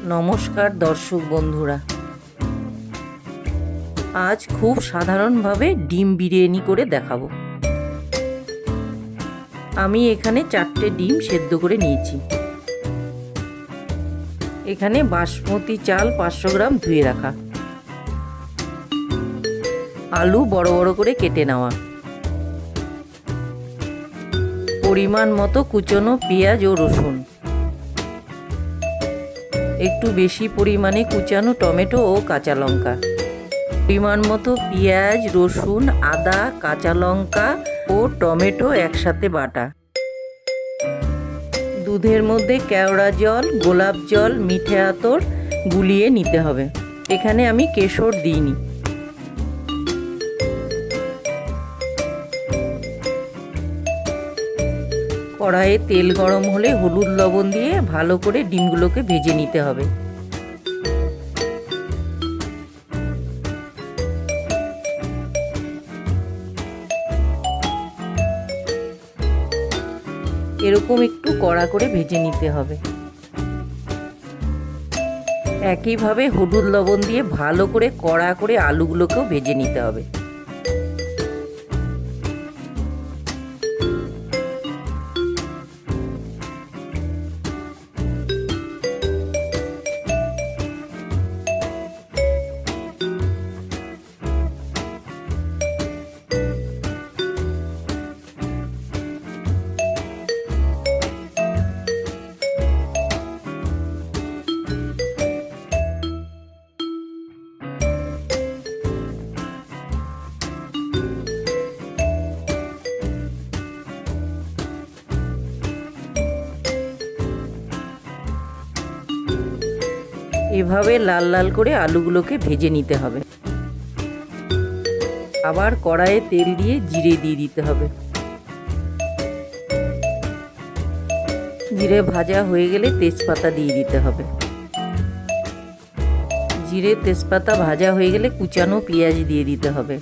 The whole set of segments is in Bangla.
नमस्कार दर्शक बंधुरा आज खूब साधारण भावे डिम बिरियानी करे देखाबो। आमी एखाने 4टे डिम सेদ্ধ करे निয়েছি। एखाने बासमती चाल 500 ग्राम धुए रखा, आलू बड़ बड़ करे केटे नेওয়া, परिमाण मतो कुचोनो पेঁয়াজ और रसुन, एकटू बेशी परिमाणे कुचानो टमेटो और काँचा लंका, परिमाण मतो पेঁয়াজ रसुन आदा काँचा लंका और टमेटो एकसाथे बाटा, दूधेर मध्य केওড়া जल गोलाप जल मिठे आतর गुलिয়ে নিতে হবে। এখানে আমি কেশর দিইনি। কড়াইয়ে তেল গরম হলে হলুদ লবণ দিয়ে ভালো করে ডিমগুলোকে ভেজে নিতে হবে। এরকম একটু কড়া করে ভেজে নিতে হবে। একইভাবে হলুদ লবণ দিয়ে ভালো করে কড়া করে আলুগুলোকেও ভেজে নিতে হবে। এভাবে লাল লাল করে আলুগুলোকে ভেজে নিতে হবে। আবার কড়াইয়ে তেল দিয়ে জিরে দিয়ে দিতে হবে। জিরে ভাজা হয়ে গেলে তেজপাতা দিয়ে দিতে হবে। জিরে তেজপাতা ভাজা হয়ে গেলে কুচানো পেঁয়াজ দিয়ে দিতে হবে।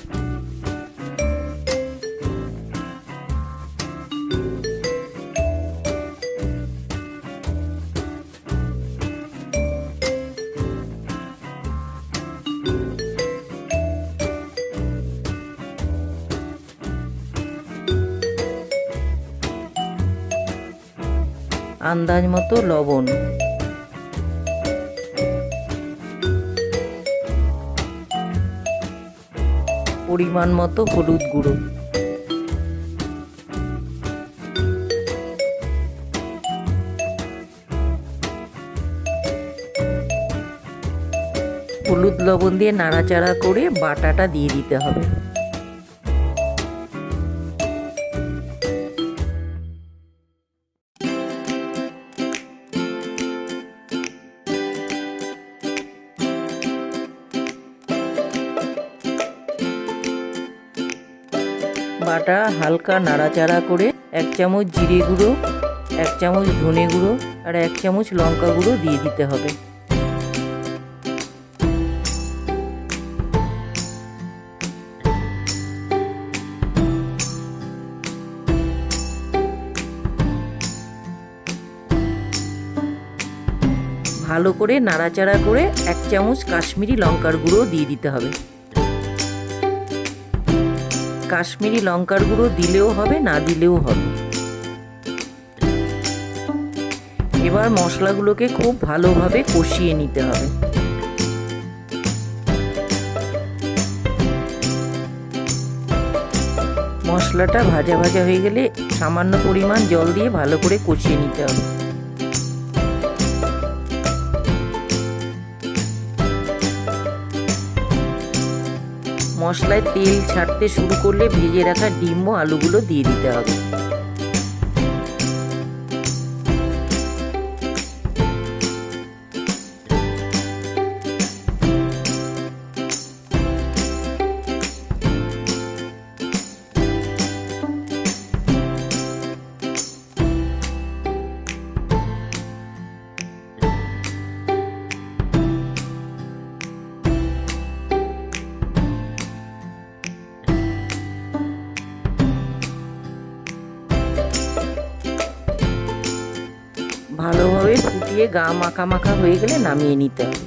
आंदाज मतो लवण, परिमाण मतो हलुद गुঁড়ো, हलुद लवण दिए नाड़ाचाड़ा करे बाटाटा दिए दिते हबे। बाटा हालका नाड़ाचाड़ा करे 1 चामच जिरे गुঁড়ো 1 चामच धने गुঁড়ো और 1 चामच लंका गुঁড়ো दिए दिते हबे। भालो करे नाड़ाचाड़ा करे 1 चामच काश्मीरी लंकार गुঁড়ো दिए दिते हबे। काश्मीरी लंकार गुঁড়ো दिलेও হবে না দিলেও হবে। এবার মশলাগুলোকে খুব ভালোভাবে কষিয়ে নিতে হবে। মশলাটা ভাজা ভাজা হয়ে গেলে সামান্য পরিমাণ জল দিয়ে ভালো করে কষিয়ে নিতে হবে। মশলায় তেল ছাড়তে শুরু করলে ভেজে রাখা ডিম ও আলুগুলো দিয়ে দিতে হবে। দিয়ে গা মাখা মাখা হয়ে গেলে নামিয়ে নিতে হবে।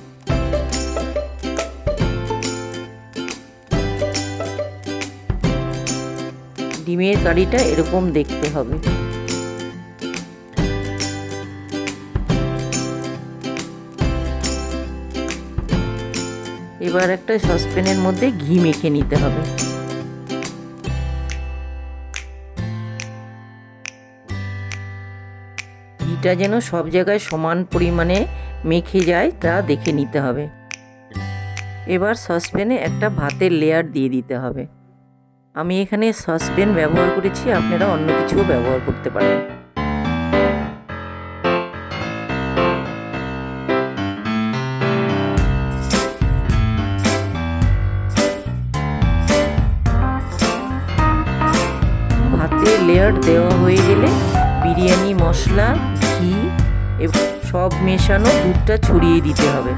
ডিমের কারিটা এরকম দেখতে হবে। এবার একটা সসপ্যানের মধ্যে ঘি মেখে নিতে হবে। ঘিটা যেন সব জায়গায় সমান পরিমাণে মেখে যায় তা দেখে নিতে হবে। এবার সসপ্যানে একটা ভাতের লেয়ার দিয়ে দিতে হবে। আমি এখানে সসপ্যান ব্যবহার করেছি, আপনারা অন্য কিছুও ব্যবহার করতে পারেন। ভাতের লেয়ার দেওয়া হয়ে গেলে বিরিয়ানি মশলা, ঘি এবং সব মেশানো দুধটা ছড়িয়ে দিতে হবে।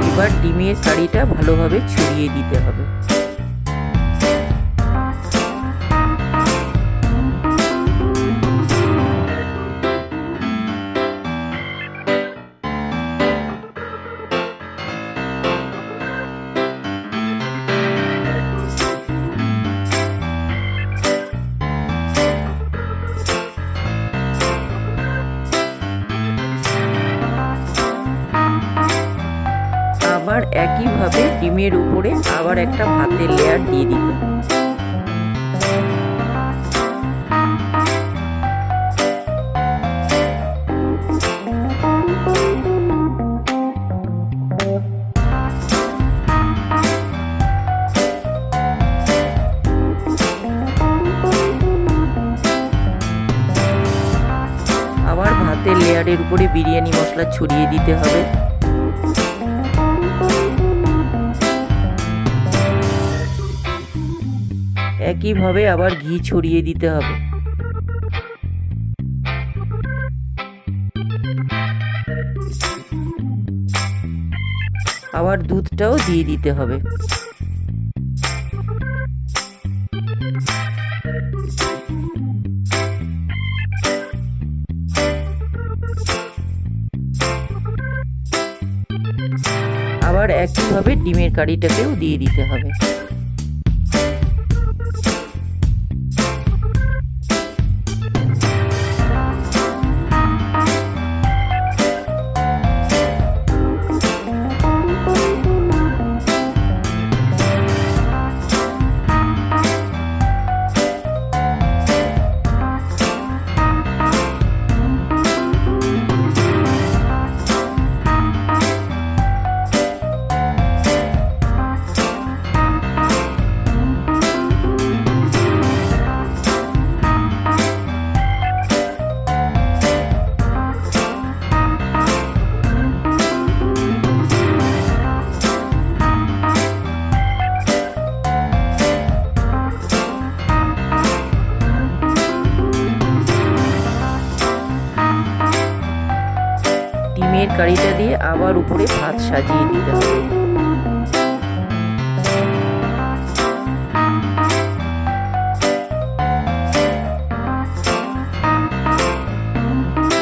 এবার ডিমের কারিটা ভালোভাবে ছড়িয়ে দিতে হবে। আবার একইভাবে ডিমের উপরে আবার একটা ভাতের লেয়ার দিয়ে দিতে হবে। আবার ভাতের লেয়ারের উপরে বিরিয়ানি মশলা ছড়িয়ে দিতে হবে। একইভাবে আবার ঘি ছড়িয়ে দিতে হবে। আবার দুধটাও দিয়ে দিতে হবে। আবার একইভাবে ডিমের কারিটাকেও দিয়ে দিতে হবে। ডিমের কারিটা দিয়ে আবার উপরে ভাত সাজিয়ে দিতে হবে।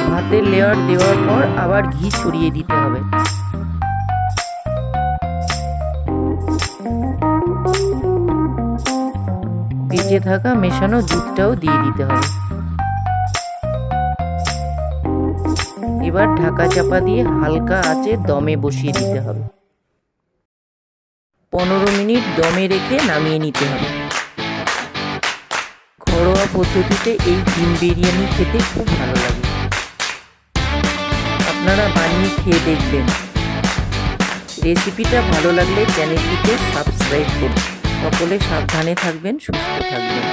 ভাতের লেয়ার দেওয়ার পর আবার ঘি ছড়িয়ে দিতে হবে। ভেজে থাকা মেশানো দুধটাও দিয়ে দিতে হবে। এবার ঢাকা চাপা দিয়ে হালকা আঁচে দমে বসিয়ে দিতে হবে। 15 মিনিট দমে রেখে নামিয়ে নিতে হবে। ঘরোয়া পদ্ধতিতে এই ডিম বিরিয়ানি খেতে খুব ভালো লাগে। আপনারা বানিয়ে খেয়ে দেখবেন। রেসিপিটা ভালো লাগলে চ্যানেলটিকে সাবস্ক্রাইব করুন। সকলে সাবধানে থাকবেন, সুস্থ থাকবেন।